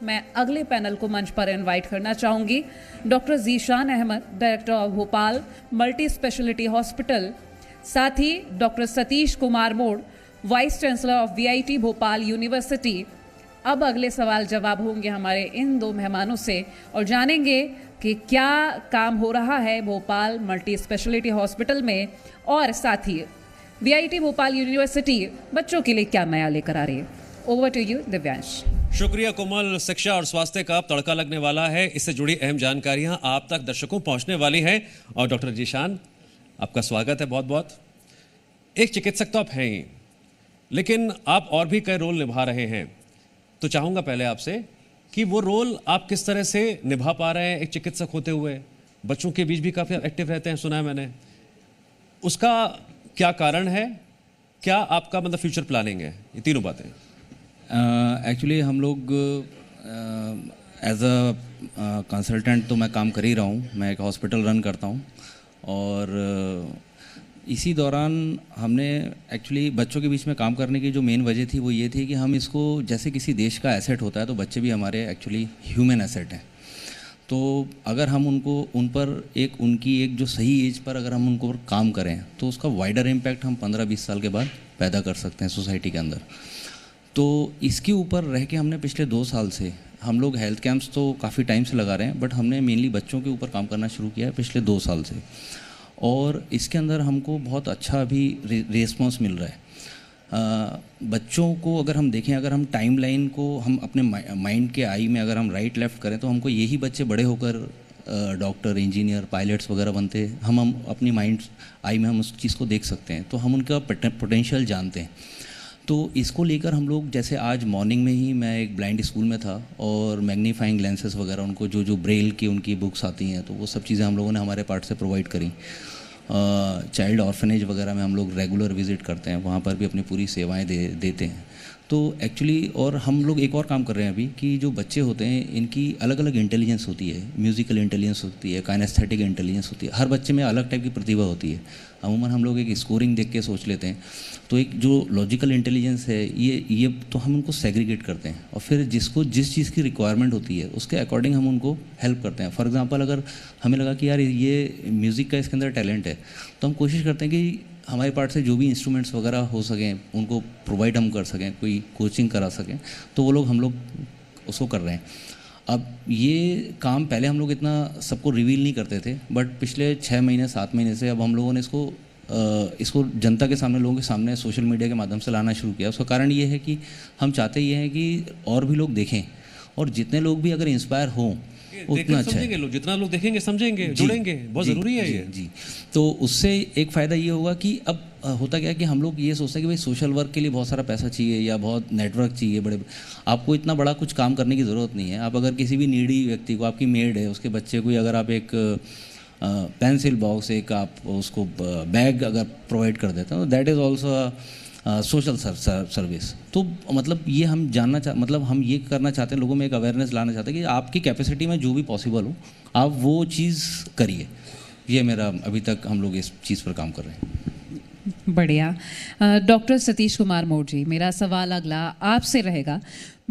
मैं अगले पैनल को मंच पर इनवाइट करना चाहूँगी doctor Zeeshan Ahmad, director of Bhopal multi speciality hospital, साथ ही doctor Satish Kumar Mod, vice chancellor of VIT Bhopal university. अब अगले सवाल जवाब होंगे हमारे इन दो मेहमानों से और जानेंगे कि क्या काम हो रहा है भोपाल मल्टी स्पेशलिटी हॉस्पिटल में और साथ ही वीआईटी भोपाल यूनिवर्सिटी बच्चों के लिए क्या नया लेकर आ रही है। Over to you Divyansh. शुक्रिया कोमल। शिक्षा और स्वास्थ्य का तड़का लगने वाला है, इससे जुड़ी अहम जानकारियां आप तक दर्शकों पहुंचने वाली हैं। और डॉक्टर जीशान, आपका स्वागत है बहुत बहुत। एक चिकित्सक तो आप हैं ही, लेकिन आप और भी कई रोल निभा रहे हैं, तो चाहूंगा पहले आपसे कि वो रोल आप किस तरह से निभा पा रहे हैं एक चिकित्सक होते हुए। बच्चों के बीच भी काफ़ी एक्टिव रहते हैं, सुना है मैंने। उसका क्या कारण है, क्या आपका मतलब फ्यूचर प्लानिंग है, ये तीनों बातें। एक्चुअली हम लोग एज अ कंसल्टेंट तो मैं काम कर ही रहा हूँ, मैं एक हॉस्पिटल रन करता हूँ और इसी दौरान हमने एक्चुअली बच्चों के बीच में काम करने की जो मेन वजह थी वो ये थी कि हम इसको जैसे किसी देश का एसेट होता है तो बच्चे भी हमारे एक्चुअली ह्यूमन एसेट हैं। तो अगर हम उन पर उनकी एक जो सही एज पर अगर हम उनको काम करें तो उसका वाइडर इम्पैक्ट हम 15-20 साल के बाद पैदा कर सकते हैं सोसाइटी के अंदर। तो इसके ऊपर रह के हमने पिछले 2 साल से हम लोग हेल्थ कैंप्स तो काफ़ी टाइम से लगा रहे हैं, बट हमने मेनली बच्चों के ऊपर काम करना शुरू किया है पिछले 2 साल से और इसके अंदर हमको बहुत अच्छा अभी रिस्पॉन्स मिल रहा है। बच्चों को अगर हम देखें, अगर हम टाइम लाइन को हम अपने माइंड के आई में अगर हम राइट लेफ़्ट करें तो हमको यही बच्चे बड़े होकर डॉक्टर, इंजीनियर, पायलट्स वगैरह बनते। हम अपनी माइंड आई में हम उस चीज़ को देख सकते हैं, तो हम उनका पोटेंशियल जानते हैं। तो इसको लेकर हम लोग, जैसे आज मॉर्निंग में ही मैं एक ब्लाइंड स्कूल में था और मैग्नीफाइंग लेंसेज वगैरह उनको जो ब्रेल की उनकी बुक्स आती हैं तो वो सब चीज़ें हम लोगों ने हमारे पार्ट से प्रोवाइड करी। चाइल्ड ऑर्फनेज वगैरह में हम लोग रेगुलर विज़िट करते हैं, वहाँ पर भी अपनी पूरी सेवाएं देते हैं। तो एक्चुअली और हम लोग एक और काम कर रहे हैं अभी कि जो बच्चे होते हैं इनकी अलग अलग इंटेलिजेंस होती है, म्यूज़िकल इंटेलिजेंस होती है, काइनेस्थेटिक इंटेलिजेंस होती है। हर बच्चे में अलग टाइप की प्रतिभा होती है। अमूमन हम लोग एक स्कोरिंग देख के सोच लेते हैं, तो एक जो लॉजिकल इंटेलिजेंस है ये तो हम उनको सेग्रीगेट करते हैं और फिर जिस चीज़ की रिक्वायरमेंट होती है उसके अकॉर्डिंग हम उनको हेल्प करते हैं। फॉर एग्जांपल, अगर हमें लगा कि यार ये म्यूज़िक का इसके अंदर टैलेंट है तो हम कोशिश करते हैं कि हमारे पार्ट से जो भी इंस्ट्रूमेंट्स वगैरह हो सकें उनको प्रोवाइड हम कर सकें, कोई कोचिंग करा सकें, तो वो हम लोग उसको कर रहे हैं। अब ये काम पहले हम लोग इतना सबको रिवील नहीं करते थे, बट पिछले 6 महीने 7 महीने से अब हम लोगों ने इसको जनता के सामने, लोगों के सामने सोशल मीडिया के माध्यम से लाना शुरू किया। उसका कारण ये है कि हम चाहते ये हैं कि और भी लोग देखें और जितने लोग भी अगर इंस्पायर हों उतना अच्छा है। लोग जितना लोग देखेंगे, समझेंगे, जुड़ेंगे, बहुत ज़रूरी है ये। जी, तो उससे एक फ़ायदा ये होगा कि अब होता क्या है कि हम लोग ये सोचते हैं कि भाई सोशल वर्क के लिए बहुत सारा पैसा चाहिए या बहुत नेटवर्क चाहिए बड़े। आपको इतना बड़ा कुछ काम करने की ज़रूरत नहीं है। आप अगर किसी भी नीडी व्यक्ति को, आपकी मेड है, उसके बच्चे को अगर आप एक पेंसिल बॉक्स, एक आप उसको बैग अगर प्रोवाइड कर देते हैं, that is also social service. तो मतलब ये हम हम ये करना चाहते हैं, लोगों में एक अवेयरनेस लाना चाहते हैं कि आपकी कैपेसिटी में जो भी पॉसिबल हो आप वो चीज़ करिए। ये मेरा अभी तक हम लोग इस चीज़ पर काम कर रहे हैं। बढ़िया। डॉक्टर सतीश कुमार मोड़ जी, मेरा सवाल अगला आपसे रहेगा।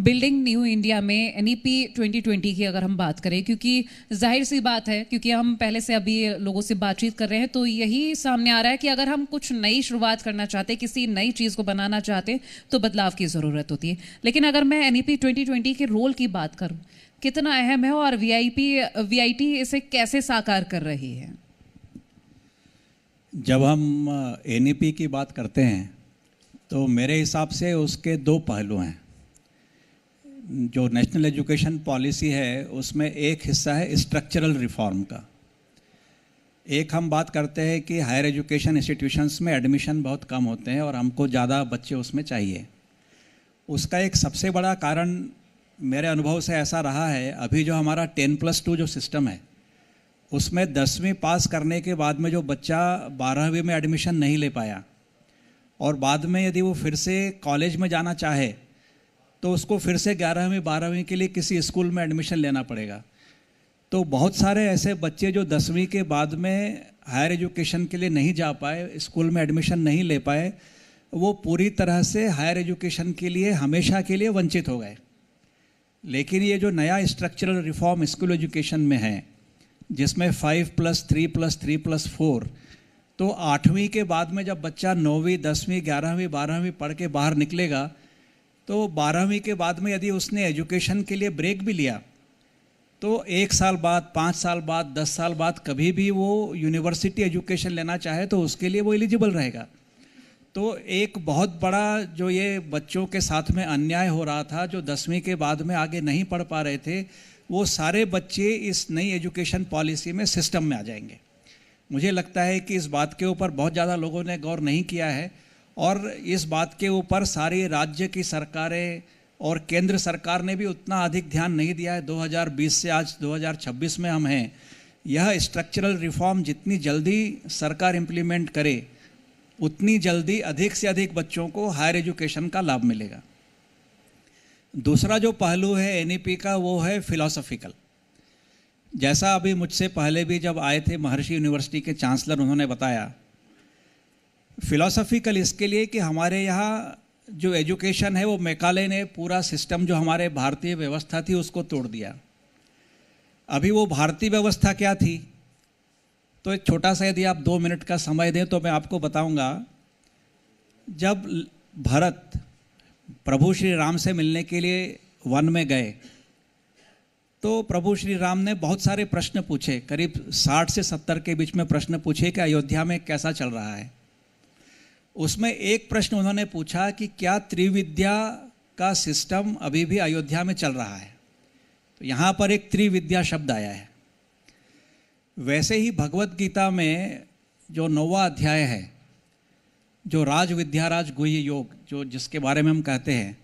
बिल्डिंग न्यू इंडिया में एनईपी 2020 की अगर हम बात करें, क्योंकि जाहिर सी बात है, क्योंकि हम पहले से अभी लोगों से बातचीत कर रहे हैं तो यही सामने आ रहा है कि अगर हम कुछ नई शुरुआत करना चाहते, किसी नई चीज़ को बनाना चाहते तो बदलाव की ज़रूरत होती है। लेकिन अगर मैं एनईपी 2020 के रोल की बात करूँ, कितना अहम है और वीआईटी इसे कैसे साकार कर रही है? जब हम एनईपी की बात करते हैं तो मेरे हिसाब से उसके 2 पहलू हैं। जो नेशनल एजुकेशन पॉलिसी है उसमें एक हिस्सा है स्ट्रक्चरल रिफॉर्म का। एक हम बात करते हैं कि हायर एजुकेशन इंस्टीट्यूशंस में एडमिशन बहुत कम होते हैं और हमको ज़्यादा बच्चे उसमें चाहिए। उसका एक सबसे बड़ा कारण मेरे अनुभव से ऐसा रहा है, अभी जो हमारा 10+2 जो सिस्टम है उसमें 10वीं पास करने के बाद में जो बच्चा 12वीं में एडमिशन नहीं ले पाया और बाद में यदि वो फिर से कॉलेज में जाना चाहे तो उसको फिर से 11वीं 12वीं के लिए किसी स्कूल में एडमिशन लेना पड़ेगा। तो बहुत सारे ऐसे बच्चे जो 10वीं के बाद में हायर एजुकेशन के लिए नहीं जा पाए, स्कूल में एडमिशन नहीं ले पाए, वो पूरी तरह से हायर एजुकेशन के लिए हमेशा के लिए वंचित हो गए। लेकिन ये जो नया स्ट्रक्चरल रिफॉर्म स्कूल एजुकेशन में है, जिसमें 5+3+3+4, तो 8वीं के बाद में जब बच्चा 9वीं 10वीं 11वीं 12वीं पढ़ के बाहर निकलेगा, तो 12वीं के बाद में यदि उसने एजुकेशन के लिए ब्रेक भी लिया, तो 1 साल बाद, 5 साल बाद, 10 साल बाद कभी भी वो यूनिवर्सिटी एजुकेशन लेना चाहे तो उसके लिए वो एलिजिबल रहेगा। तो एक बहुत बड़ा जो ये बच्चों के साथ में अन्याय हो रहा था, जो 10वीं के बाद में आगे नहीं पढ़ पा रहे थे, वो सारे बच्चे इस नई एजुकेशन पॉलिसी में सिस्टम में आ जाएंगे। मुझे लगता है कि इस बात के ऊपर बहुत ज़्यादा लोगों ने गौर नहीं किया है, और इस बात के ऊपर सारी राज्य की सरकारें और केंद्र सरकार ने भी उतना अधिक ध्यान नहीं दिया है। 2020 से आज 2026 में हम हैं। यह स्ट्रक्चरल रिफॉर्म जितनी जल्दी सरकार इम्प्लीमेंट करे, उतनी जल्दी अधिक से अधिक बच्चों को हायर एजुकेशन का लाभ मिलेगा। दूसरा जो पहलू है एनईपी का, वो है फिलॉसफिकल। जैसा अभी मुझसे पहले भी जब आए थे महर्षि यूनिवर्सिटी के चांसलर, उन्होंने बताया, फिलॉसफिकल इसके लिए कि हमारे यहाँ जो एजुकेशन है वो मैकाले ने पूरा सिस्टम जो हमारे भारतीय व्यवस्था थी उसको तोड़ दिया। अभी वो भारतीय व्यवस्था क्या थी, तो एक छोटा सा यदि आप 2 मिनट का समय दें तो मैं आपको बताऊंगा। जब भरत प्रभु श्री राम से मिलने के लिए वन में गए, तो प्रभु श्री राम ने बहुत सारे प्रश्न पूछे, करीब 60 से 70 के बीच में प्रश्न पूछे कि अयोध्या में कैसा चल रहा है। उसमें एक प्रश्न उन्होंने पूछा कि क्या त्रिविद्या का सिस्टम अभी भी अयोध्या में चल रहा है। तो यहाँ पर एक त्रिविद्या शब्द आया है। वैसे ही भगवत गीता में जो 9वां अध्याय है, जो राज विद्याराज गुह्य योग, जो जिसके बारे में हम कहते हैं,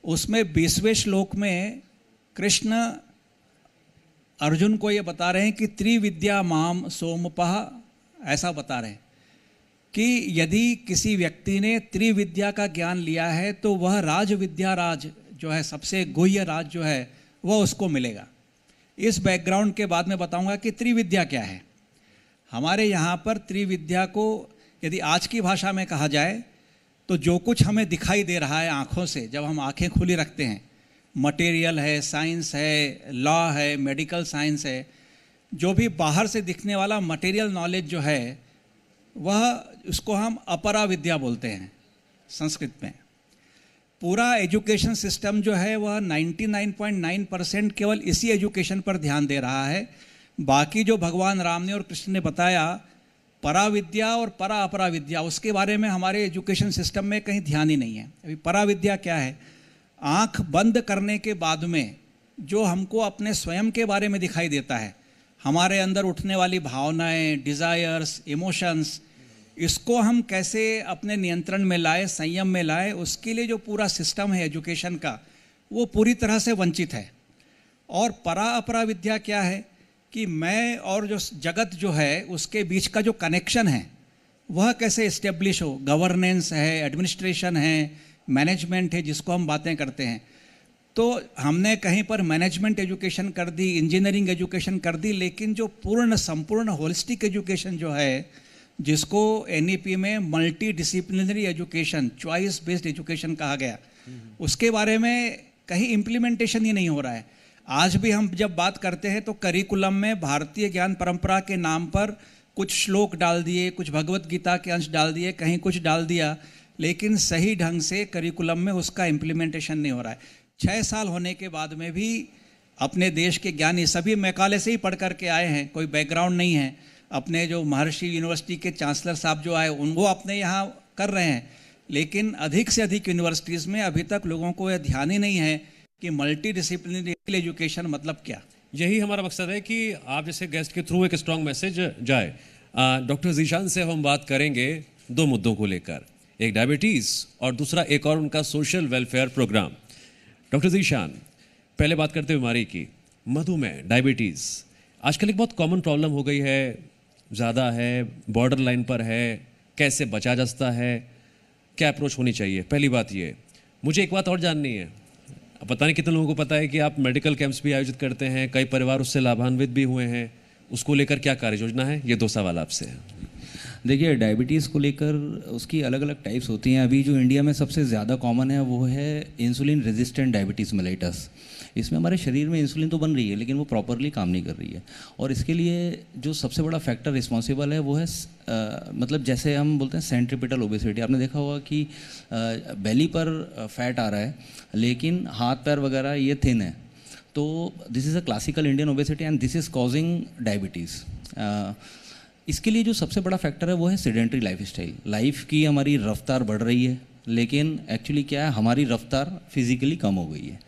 उसमें 20वें श्लोक में कृष्ण अर्जुन को ये बता रहे हैं कि त्रिविद्या माम सोमपः, ऐसा बता रहे हैं कि यदि किसी व्यक्ति ने त्रिविद्या का ज्ञान लिया है तो वह राज विद्याराज जो है, सबसे गुह्य राज जो है, वह उसको मिलेगा। इस बैकग्राउंड के बाद में बताऊंगा कि त्रिविद्या क्या है। हमारे यहाँ पर त्रिविद्या को यदि आज की भाषा में कहा जाए तो जो कुछ हमें दिखाई दे रहा है आँखों से, जब हम आँखें खुली रखते हैं, मटेरियल है, साइंस है, लॉ है, मेडिकल साइंस है, जो भी बाहर से दिखने वाला मटेरियल नॉलेज जो है, वह उसको हम अपरा विद्या बोलते हैं संस्कृत में। पूरा एजुकेशन सिस्टम जो है वह 99.9% केवल इसी एजुकेशन पर ध्यान दे रहा है। बाकी जो भगवान राम ने और कृष्ण ने बताया, पराविद्या और परा अपरा विद्या, उसके बारे में हमारे एजुकेशन सिस्टम में कहीं ध्यान ही नहीं है। अभी पराविद्या क्या है? आँख बंद करने के बाद में जो हमको अपने स्वयं के बारे में दिखाई देता है, हमारे अंदर उठने वाली भावनाएं, डिज़ायर्स, इमोशंस, इसको हम कैसे अपने नियंत्रण में लाए, संयम में लाए, उसके लिए जो पूरा सिस्टम है एजुकेशन का, वो पूरी तरह से वंचित है। और परा अपरा विद्या क्या है कि मैं और जो जगत जो है उसके बीच का जो कनेक्शन है वह कैसे इस्टेब्लिश हो। गवर्नेंस है, एडमिनिस्ट्रेशन है, मैनेजमेंट है, जिसको हम बातें करते हैं। तो हमने कहीं पर मैनेजमेंट एजुकेशन कर दी, इंजीनियरिंग एजुकेशन कर दी, लेकिन जो पूर्ण संपूर्ण होलिस्टिक एजुकेशन जो है, जिसको एनईपी में multi disciplinary education, choice based education कहा गया, उसके बारे में कहीं इम्प्लीमेंटेशन ही नहीं हो रहा है। आज भी हम जब बात करते हैं तो करिकुलम में भारतीय ज्ञान परंपरा के नाम पर कुछ श्लोक डाल दिए, कुछ भगवत गीता के अंश डाल दिए, कहीं कुछ डाल दिया, लेकिन सही ढंग से करिकुलम में उसका इम्प्लीमेंटेशन नहीं हो रहा है। 6 साल होने के बाद में भी अपने देश के ज्ञानी सभी मैकाले से ही पढ़ करके आए हैं, कोई बैकग्राउंड नहीं है। अपने जो महर्षि यूनिवर्सिटी के चांसलर साहब जो आए, उनको अपने यहाँ कर रहे हैं, लेकिन अधिक से अधिक यूनिवर्सिटीज़ में अभी तक लोगों को यह ध्यान ही नहीं है कि मल्टी डिसिप्लिनरी एजुकेशन मतलब क्या। यही हमारा मकसद है कि आप जैसे गेस्ट के थ्रू एक स्ट्रॉन्ग मैसेज जाए। डॉक्टर ज़ीशान से हम बात करेंगे 2 मुद्दों को लेकर, एक डायबिटीज़ और दूसरा एक और उनका social welfare programme. Doctor Zeeshan, पहले बात करते हैं बीमारी की, मधुमेह, डायबिटीज़ आजकल एक बहुत कॉमन प्रॉब्लम हो गई है, ज़्यादा है, बॉर्डर लाइन पर है, कैसे बचा जा सकता है, क्या अप्रोच होनी चाहिए? पहली बात ये। मुझे एक बात और जाननी है, पता नहीं कितने लोगों को पता है कि आप मेडिकल कैंप्स भी आयोजित करते हैं, कई परिवार उससे लाभान्वित भी हुए हैं, उसको लेकर क्या कार्य योजना है? ये 2 सवाल आपसे है। देखिए, डायबिटीज़ को लेकर उसकी अलग अलग टाइप्स होती हैं। अभी जो इंडिया में सबसे ज़्यादा कॉमन है वो है इंसुलिन रेजिस्टेंट डायबिटीज़ मेलिटस। इसमें हमारे शरीर में इंसुलिन तो बन रही है लेकिन वो प्रॉपरली काम नहीं कर रही है। और इसके लिए जो सबसे बड़ा फैक्टर रिस्पॉन्सिबल है वो है मतलब जैसे हम बोलते हैं सेंट्रीपिटल ओबेसिटी। आपने देखा होगा कि बेली पर फैट आ रहा है लेकिन हाथ पैर वगैरह ये थिन है, तो this is a classical Indian obesity and this is causing diabetes. इसके लिए जो सबसे बड़ा फैक्टर है वो है सेडेंट्री लाइफस्टाइल। लाइफ की हमारी रफ्तार बढ़ रही है लेकिन एक्चुअली क्या है, हमारी रफ्तार फिजिकली कम हो गई है।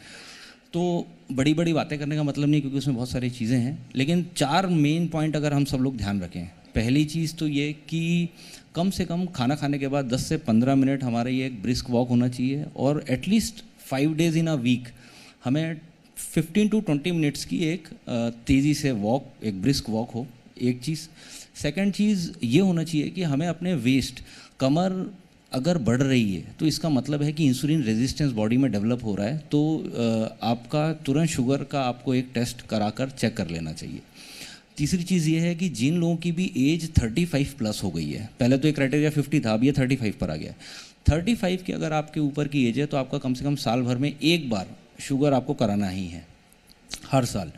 तो बड़ी बड़ी बातें करने का मतलब नहीं, क्योंकि उसमें बहुत सारी चीज़ें हैं, लेकिन 4 मेन पॉइंट अगर हम सब लोग ध्यान रखें। पहली चीज़ तो ये कि कम से कम खाना खाने के बाद 10 से 15 मिनट हमारा ये एक ब्रिस्क वॉक होना चाहिए, और at least 5 days in a week हमें 15 to 20 मिनट्स की एक तेज़ी से वॉक, एक ब्रिस्क वॉक हो, एक चीज़। सेकंड चीज़ ये होना चाहिए कि हमें अपने वेस्ट, कमर अगर बढ़ रही है तो इसका मतलब है कि इंसुलिन रेजिस्टेंस बॉडी में डेवलप हो रहा है, तो आपका तुरंत शुगर का आपको एक टेस्ट कराकर चेक कर लेना चाहिए। तीसरी चीज़ ये है कि जिन लोगों की भी एज 35 प्लस हो गई है, पहले तो एक क्राइटेरिया 50 था, अब ये 35 पर आ गया है। 35 की अगर आपके ऊपर की एज है तो आपका कम से कम साल भर में एक बार शुगर आपको कराना ही है, हर साल।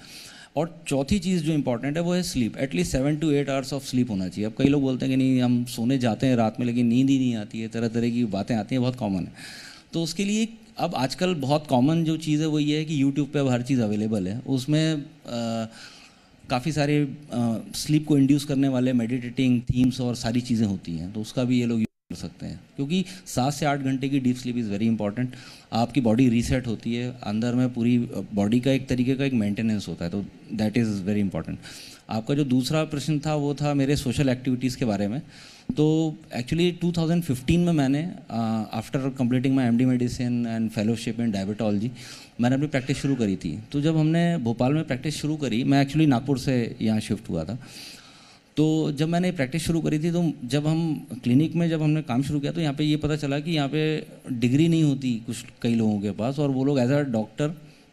और चौथी चीज़ जो इंपॉर्टेंट है वो है sleep. At least 7 to 8 hours of sleep होना चाहिए। अब कई लोग बोलते हैं कि नहीं हम सोने जाते हैं रात में लेकिन नींद ही नहीं आती है, तरह तरह की बातें आती हैं, बहुत कॉमन है। तो उसके लिए अब आजकल बहुत कॉमन जो चीज़ है वो ये है कि यूट्यूब पे अब हर चीज़ अवेलेबल है, उसमें काफ़ी सारे स्लीप को इंड्यूस करने वाले मेडिटेटिंग थीम्स और सारी चीज़ें होती हैं, तो उसका भी ये लोग कर सकते हैं, क्योंकि 7 से 8 घंटे की deep sleep is very important. आपकी बॉडी रीसेट होती है, अंदर में पूरी बॉडी का एक तरीके का एक मेंटेनेंस होता है, तो दैट इज़ वेरी इंपॉर्टेंट। आपका जो दूसरा प्रश्न था वो था मेरे सोशल एक्टिविटीज़ के बारे में। तो एक्चुअली 2015 में मैंने after completing my MD medicine and fellowship in diabetology मैंने अपनी प्रैक्टिस शुरू करी थी। तो जब हमने भोपाल में प्रैक्टिस शुरू करी, मैं एक्चुअली नागपुर से यहाँ शिफ्ट हुआ था, तो जब मैंने प्रैक्टिस शुरू करी थी तो जब हम क्लिनिक में जब हमने काम शुरू किया तो यहाँ पे ये पता चला कि यहाँ पे डिग्री नहीं होती कुछ कई लोगों के पास, और वो लोग एज अ डॉक्टर,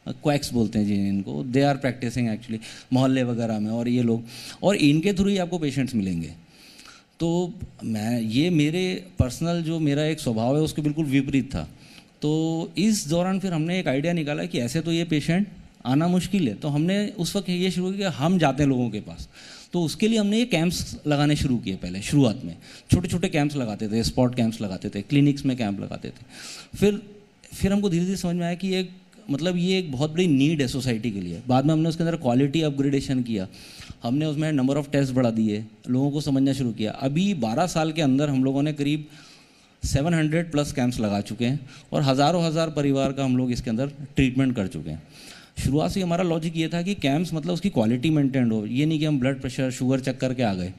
क्वैक्स बोलते हैं जी इनको, दे आर प्रैक्टिसिंग एक्चुअली मोहल्ले वगैरह में, और ये लोग, और इनके थ्रू ही आपको पेशेंट्स मिलेंगे। तो मैं ये मेरे पर्सनल जो मेरा एक स्वभाव है उसके बिल्कुल विपरीत था। तो इस दौरान फिर हमने एक आइडिया निकाला कि ऐसे तो ये पेशेंट आना मुश्किल है, तो हमने उस वक्त ये शुरू किया, हम जाते हैं लोगों के पास। तो उसके लिए हमने ये कैंप्स लगाने शुरू किए। पहले शुरुआत में छोटे छोटे कैंप्स लगाते थे, स्पॉट कैंप्स लगाते थे, क्लिनिक्स में कैंप लगाते थे। फिर हमको धीरे धीरे समझ में आया कि एक मतलब ये एक बहुत बड़ी नीड है सोसाइटी के लिए। बाद में हमने उसके अंदर क्वालिटी अपग्रेडेशन किया, हमने उसमें नंबर ऑफ़ टेस्ट बढ़ा दिए, लोगों को समझना शुरू किया। अभी 12 साल के अंदर हम लोगों ने करीब 700 प्लस कैंप्स लगा चुके हैं, और हज़ारों हज़ार परिवार का हम लोग इसके अंदर ट्रीटमेंट कर चुके हैं। शुरुआत से हमारा लॉजिक ये था कि कैंप्स मतलब उसकी क्वालिटी मेंटेन हो, ये नहीं कि हम ब्लड प्रेशर शुगर चेक करके आ गए।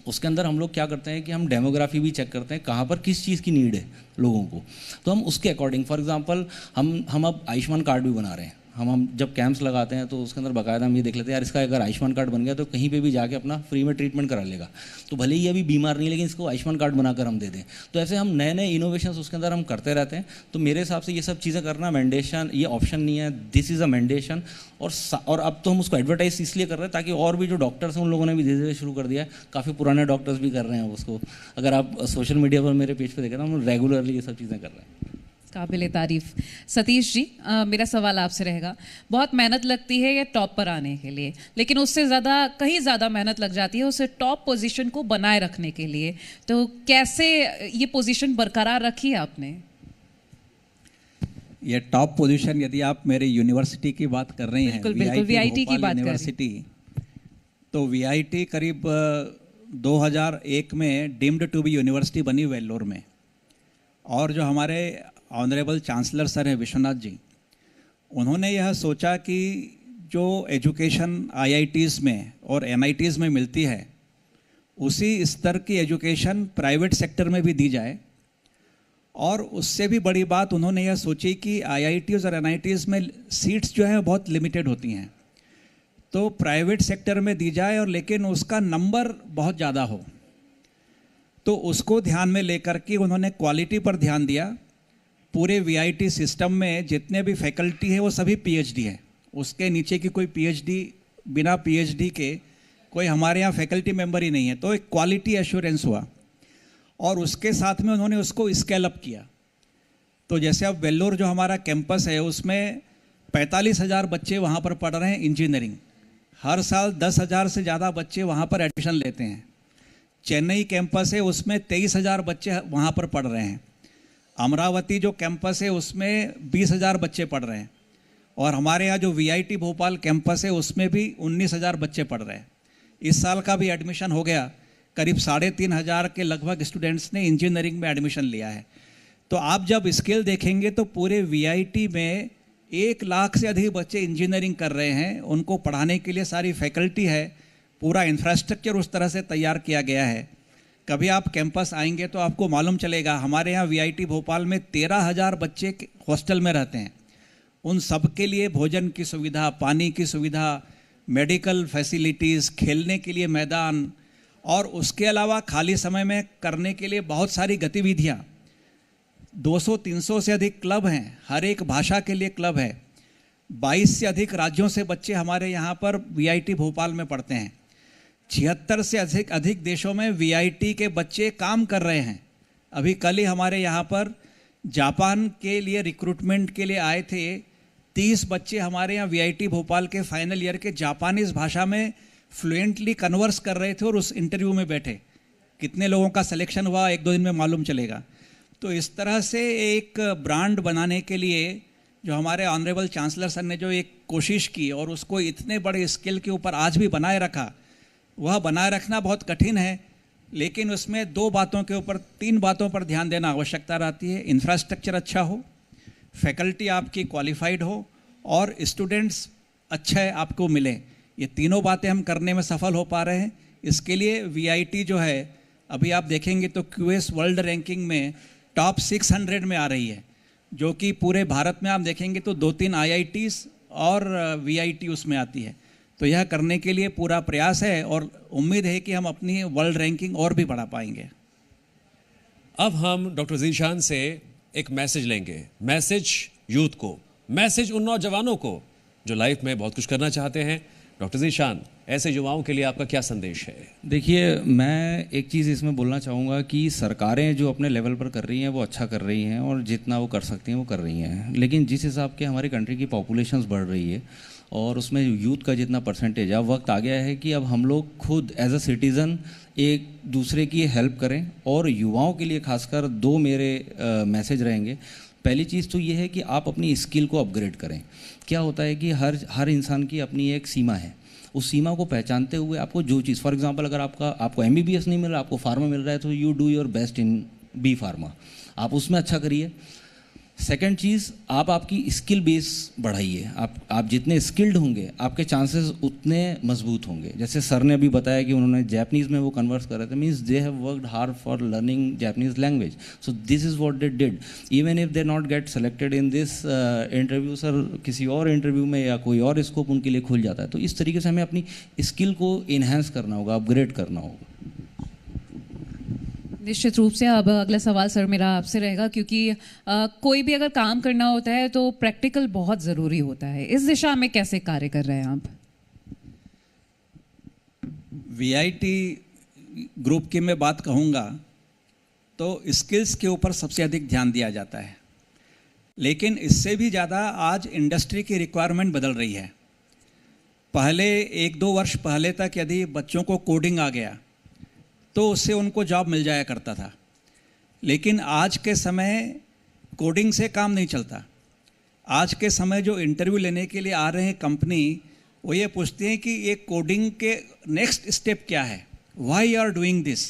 उसके अंदर हम लोग क्या करते हैं कि हम डेमोग्राफी भी चेक करते हैं, कहाँ पर किस चीज़ की नीड है लोगों को, तो हम उसके अकॉर्डिंग, फॉर एग्जांपल हम अब आयुष्मान कार्ड भी बना रहे हैं। हम जब कैंप्स लगाते हैं तो उसके अंदर बाकायदा हम ये देख लेते हैं यार इसका अगर आयुष्मान कार्ड बन गया तो कहीं पे भी जाके अपना फ्री में ट्रीटमेंट करा लेगा, तो भले ही अभी बीमार नहीं लेकिन इसको आयुष्मान कार्ड बनाकर हम दे दें। तो ऐसे हम नए नए इनोवेशंस उसके अंदर हम करते रहते हैं। तो मेरे हिसाब से ये सब चीज़ें करना मैंडेशन, ये ऑप्शन नहीं है, दिस इज़ अ मैंडेशन। और अब तो हम उसको एडवर्टाइज इसलिए कर रहे हैं ताकि और भी जो डॉक्टर्स हैं उन लोगों ने भी धीरे धीरे शुरू कर दिया है, काफ़ी पुराने डॉक्टर्स भी कर रहे हैं उसको। अगर आप सोशल मीडिया पर मेरे पेज पर देखें ना, हम रेगुलरली ये सब चीज़ें कर रहे हैं। काबिल तारीफ। सतीश जी, मेरा सवाल आपसे रहेगा, बहुत मेहनत लगती है ये टॉप पर आने के लिए, लेकिन उससे ज़्यादा कहीं ज़्यादा मेहनत लग जाती है उसे टॉप पोजीशन को बनाए रखने के लिए, तो कैसे ये पोजीशन बरकरार रखी है आपने? ये टॉप पोजीशन, यदि आप मेरे यूनिवर्सिटी की बात कर रहे हैं, बिल्कुल VIT की बात यूनिवर्सिटी, तो VIT करीब 2001 में डीम्ड टू बी यूनिवर्सिटी बनी वेल्लोर में। और जो हमारे ऑनरेबल चांसलर सर हैं विश्वनाथ जी, उन्होंने यह सोचा कि जो एजुकेशन IITs में और NITs में मिलती है उसी स्तर की एजुकेशन प्राइवेट सेक्टर में भी दी जाए। और उससे भी बड़ी बात उन्होंने यह सोची कि IITs और NITs में सीट्स जो हैं बहुत लिमिटेड होती हैं, तो प्राइवेट सेक्टर में दी जाए और लेकिन उसका नंबर बहुत ज़्यादा हो। तो उसको ध्यान में लेकर के उन्होंने क्वालिटी पर ध्यान दिया। पूरे VIT सिस्टम में जितने भी फैकल्टी है वो सभी PhD है, उसके नीचे की कोई PhD, बिना PhD के कोई हमारे यहाँ फैकल्टी मेंबर ही नहीं है। तो एक क्वालिटी एश्योरेंस हुआ, और उसके साथ में उन्होंने उसको स्केल अप किया। तो जैसे अब वेल्लोर जो हमारा कैंपस है उसमें 45,000 बच्चे वहाँ पर पढ़ रहे हैं इंजीनियरिंग। हर साल 10,000 से ज़्यादा बच्चे वहाँ पर एडमिशन लेते हैं। चेन्नई कैंपस है उसमें 23,000 बच्चे वहाँ पर पढ़ रहे हैं। अमरावती जो कैंपस है उसमें 20,000 बच्चे पढ़ रहे हैं। और हमारे यहाँ जो VIT भोपाल कैंपस है उसमें भी 19,000 बच्चे पढ़ रहे हैं। इस साल का भी एडमिशन हो गया, करीब 3,500 के लगभग स्टूडेंट्स ने इंजीनियरिंग में एडमिशन लिया है। तो आप जब स्केल देखेंगे तो पूरे VIT में 1 लाख से अधिक बच्चे इंजीनियरिंग कर रहे हैं। उनको पढ़ाने के लिए सारी फैकल्टी है, पूरा इंफ्रास्ट्रक्चर उस तरह से तैयार किया गया है। कभी आप कैंपस आएंगे तो आपको मालूम चलेगा, हमारे यहाँ VIT भोपाल में 13,000 बच्चे हॉस्टल में रहते हैं। उन सब के लिए भोजन की सुविधा, पानी की सुविधा, मेडिकल फैसिलिटीज़, खेलने के लिए मैदान, और उसके अलावा खाली समय में करने के लिए बहुत सारी गतिविधियाँ। 200-300 से अधिक क्लब हैं, हर एक भाषा के लिए क्लब है। 22 से अधिक राज्यों से बच्चे हमारे यहाँ पर VIT भोपाल में पढ़ते हैं। 76 से अधिक देशों में VIT के बच्चे काम कर रहे हैं। अभी कल ही हमारे यहाँ पर जापान के लिए रिक्रूटमेंट के लिए आए थे 30 बच्चे हमारे यहाँ VIT भोपाल के फाइनल ईयर के जापानीज़ भाषा में फ्लुएंटली कन्वर्स कर रहे थे और उस इंटरव्यू में बैठे। कितने लोगों का सिलेक्शन हुआ 1-2 दिन में मालूम चलेगा। तो इस तरह से एक ब्रांड बनाने के लिए जो हमारे ऑनरेबल चांसलर सर ने जो एक कोशिश की और उसको इतने बड़े स्केल के ऊपर आज भी बनाए रखा, वह बनाए रखना बहुत कठिन है। लेकिन उसमें 3 बातों पर ध्यान देना आवश्यकता रहती है। इंफ्रास्ट्रक्चर अच्छा हो, फैकल्टी आपकी क्वालिफाइड हो और स्टूडेंट्स अच्छे आपको मिले। ये तीनों बातें हम करने में सफल हो पा रहे हैं। इसके लिए VIT जो है, अभी आप देखेंगे तो QS वर्ल्ड रैंकिंग में टॉप 600 में आ रही है, जो कि पूरे भारत में आप देखेंगे तो 2-3 IITs और VIT उसमें आती है। तो यह करने के लिए पूरा प्रयास है और उम्मीद है कि हम अपनी वर्ल्ड रैंकिंग और भी बढ़ा पाएंगे। अब हम डॉक्टर ज़ीशान से एक मैसेज लेंगे, मैसेज यूथ को, मैसेज उन नौजवानों को जो लाइफ में बहुत कुछ करना चाहते हैं। डॉक्टर ज़ीशान, ऐसे युवाओं के लिए आपका क्या संदेश है? देखिए, मैं एक चीज़ इसमें बोलना चाहूँगा कि सरकारें जो अपने लेवल पर कर रही हैं वो अच्छा कर रही हैं और जितना वो कर सकती हैं वो कर रही हैं। लेकिन जिस हिसाब के हमारी कंट्री की पॉपुलेशंस बढ़ रही है और उसमें यूथ का जितना परसेंटेज है, अब वक्त आ गया है कि अब हम लोग खुद एज अ सिटीज़न एक दूसरे की हेल्प करें। और युवाओं के लिए खासकर 2 मेरे मैसेज रहेंगे। पहली चीज़ तो ये है कि आप अपनी स्किल को अपग्रेड करें। क्या होता है कि हर इंसान की अपनी एक सीमा है। उस सीमा को पहचानते हुए आपको जो चीज़, फॉर एग्जांपल अगर आपको MBBS नहीं मिल रहा, आपको फार्मा मिल रहा है, तो you do your best in B pharma, आप उसमें अच्छा करिए। सेकंड चीज़, आप आपकी स्किल बेस बढ़ाइए। आप जितने स्किल्ड होंगे आपके चांसेस उतने मजबूत होंगे। जैसे सर ने अभी बताया कि उन्होंने जापानीज़ में वो कन्वर्स कर रहे थे, means they have worked hard for learning Japanese language. So this is what they did. Even if they not get selected in this interview, sir किसी और इंटरव्यू में या कोई और स्कोप उनके लिए खुल जाता है। तो इस तरीके से हमें अपनी स्किल को इन्हेंस करना होगा, अपग्रेड करना होगा। निश्चित रूप से। अब अगला सवाल सर मेरा आपसे रहेगा, क्योंकि कोई भी अगर काम करना होता है तो प्रैक्टिकल बहुत ज़रूरी होता है। इस दिशा में कैसे कार्य कर रहे हैं आप? VIT ग्रुप की मैं बात कहूँगा तो स्किल्स के ऊपर सबसे अधिक ध्यान दिया जाता है, लेकिन इससे भी ज़्यादा आज इंडस्ट्री की रिक्वायरमेंट बदल रही है। पहले 1-2 वर्ष पहले तक यदि बच्चों को कोडिंग आ गया तो उससे उनको जॉब मिल जाया करता था, लेकिन आज के समय कोडिंग से काम नहीं चलता। आज के समय जो इंटरव्यू लेने के लिए आ रहे हैं कंपनी, वो ये पूछते हैं कि ये कोडिंग के नेक्स्ट स्टेप क्या है, why you are doing this.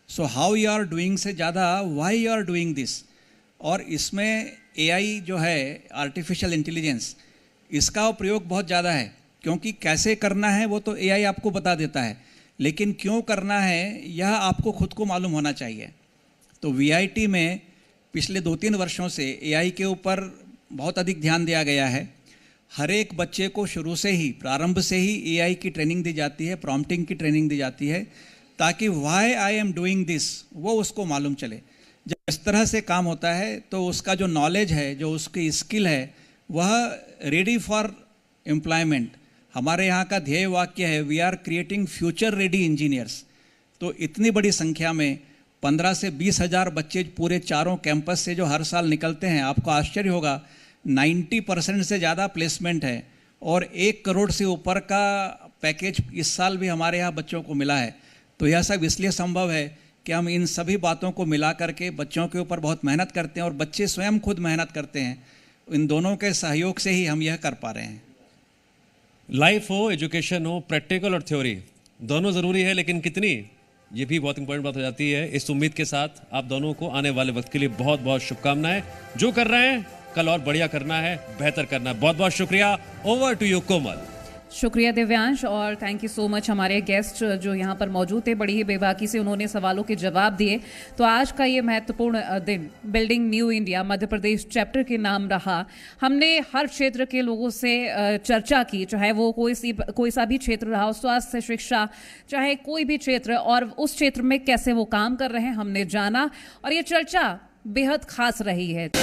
So how you are doing से ज़्यादा why you are doing this. और इसमें AI जो है, आर्टिफिशियल इंटेलिजेंस, इसका प्रयोग बहुत ज़्यादा है, क्योंकि कैसे करना है वो तो AI आपको बता देता है, लेकिन क्यों करना है यह आपको खुद को मालूम होना चाहिए। तो VIT में पिछले 2-3 वर्षों से AI के ऊपर बहुत अधिक ध्यान दिया गया है। हर एक बच्चे को शुरू से ही, प्रारंभ से ही AI की ट्रेनिंग दी जाती है, प्रॉम्प्टिंग की ट्रेनिंग दी जाती है, ताकि why I am doing this वो उसको मालूम चले। जब इस तरह से काम होता है तो उसका जो नॉलेज है, जो उसकी स्किल है, वह रेडी फॉर एम्प्लॉयमेंट। हमारे यहाँ का ध्येय वाक्य है, we are creating future ready engineers. तो इतनी बड़ी संख्या में 15 से 20 हज़ार बच्चे पूरे चारों कैंपस से जो हर साल निकलते हैं, आपको आश्चर्य होगा 90% से ज़्यादा प्लेसमेंट है और 1 करोड़ से ऊपर का पैकेज इस साल भी हमारे यहाँ बच्चों को मिला है। तो यह सब इसलिए संभव है कि हम इन सभी बातों को मिला करके बच्चों के ऊपर बहुत मेहनत करते हैं और बच्चे स्वयं खुद मेहनत करते हैं। इन दोनों के सहयोग से ही हम यह कर पा रहे हैं। लाइफ हो, एजुकेशन हो, प्रैक्टिकल और थ्योरी दोनों ज़रूरी है, लेकिन कितनी, ये भी बहुत इंपॉर्टेंट बात हो जाती है। इस उम्मीद के साथ आप दोनों को आने वाले वक्त के लिए बहुत बहुत शुभकामनाएं। जो कर रहे हैं कल और बढ़िया करना है, बेहतर करना है। बहुत बहुत शुक्रिया। ओवर टू यू कोमल। शुक्रिया दिव्यांश, और थैंक यू सो मच हमारे गेस्ट जो यहाँ पर मौजूद थे। बड़ी ही बेबाकी से उन्होंने सवालों के जवाब दिए। तो आज का ये महत्वपूर्ण दिन building new India Madhya Pradesh chapter के नाम रहा। हमने हर क्षेत्र के लोगों से चर्चा की, चाहे वो कोई सा भी क्षेत्र रहा हो, स्वास्थ्य, शिक्षा, चाहे कोई भी क्षेत्र, और उस क्षेत्र में कैसे वो काम कर रहे हैं हमने जाना, और ये चर्चा बेहद खास रही है।